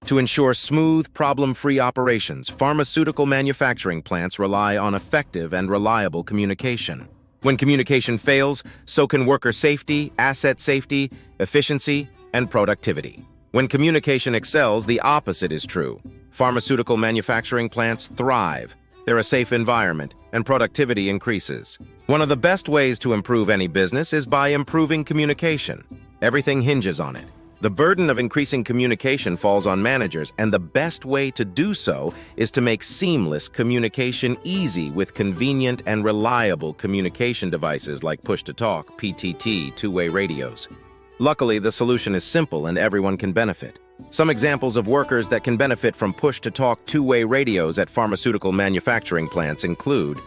To ensure smooth, problem-free operations, pharmaceutical manufacturing plants rely on effective and reliable communication. When communication fails, so can worker safety, asset safety, efficiency, and productivity. When communication excels, the opposite is true. Pharmaceutical manufacturing plants thrive. They're a safe environment, and productivity increases. One of the best ways to improve any business is by improving communication. Everything hinges on it. The burden of increasing communication falls on managers, and the best way to do so is to make seamless communication easy with convenient and reliable communication devices like push-to-talk, PTT, two-way radios. Luckily, the solution is simple and everyone can benefit. Some examples of workers that can benefit from push-to-talk two-way radios at pharmaceutical manufacturing plants include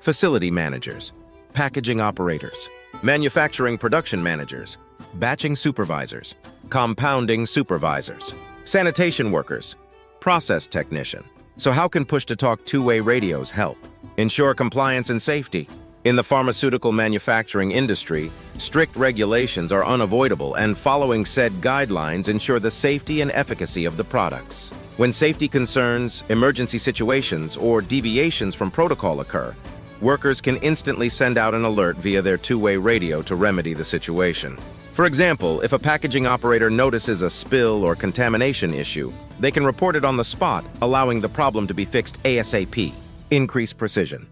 facility managers, packaging operators, manufacturing production managers, batching supervisors, compounding supervisors, sanitation workers, process technician. So how can push-to-talk two-way radios help? Ensure compliance and safety. In the pharmaceutical manufacturing industry, strict regulations are unavoidable, and following said guidelines ensure the safety and efficacy of the products. When safety concerns, emergency situations, or deviations from protocol occur, workers can instantly send out an alert via their two-way radio to remedy the situation. For example, if a packaging operator notices a spill or contamination issue, they can report it on the spot, allowing the problem to be fixed ASAP. Increase precision.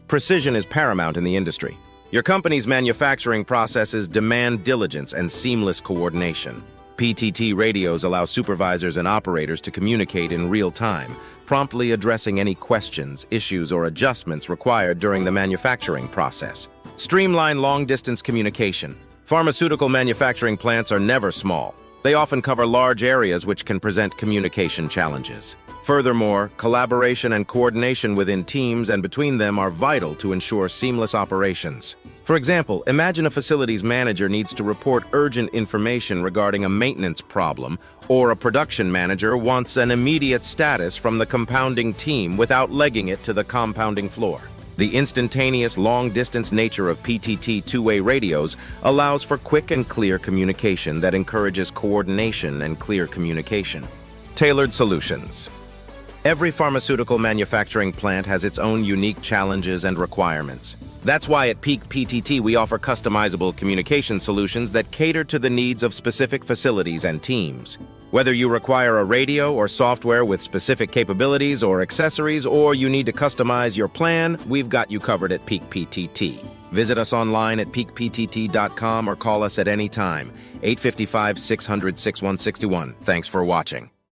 Precision is paramount in the industry. Your company's manufacturing processes demand diligence and seamless coordination. PTT radios allow supervisors and operators to communicate in real time, promptly addressing any questions, issues, or adjustments required during the manufacturing process. Streamline long-distance communication. Pharmaceutical manufacturing plants are never small. They often cover large areas which can present communication challenges. Furthermore, collaboration and coordination within teams and between them are vital to ensure seamless operations. For example, imagine a facilities manager needs to report urgent information regarding a maintenance problem, or a production manager wants an immediate status from the compounding team without legging it to the compounding floor. The instantaneous, long-distance nature of PTT two-way radios allows for quick and clear communication that encourages coordination and clear communication. Tailored solutions. Every pharmaceutical manufacturing plant has its own unique challenges and requirements. That's why at Peak PTT we offer customizable communication solutions that cater to the needs of specific facilities and teams. Whether you require a radio or software with specific capabilities or accessories, or you need to customize your plan, we've got you covered at Peak PTT. Visit us online at peakptt.com or call us at any time, 855-600-6161. Thanks for watching.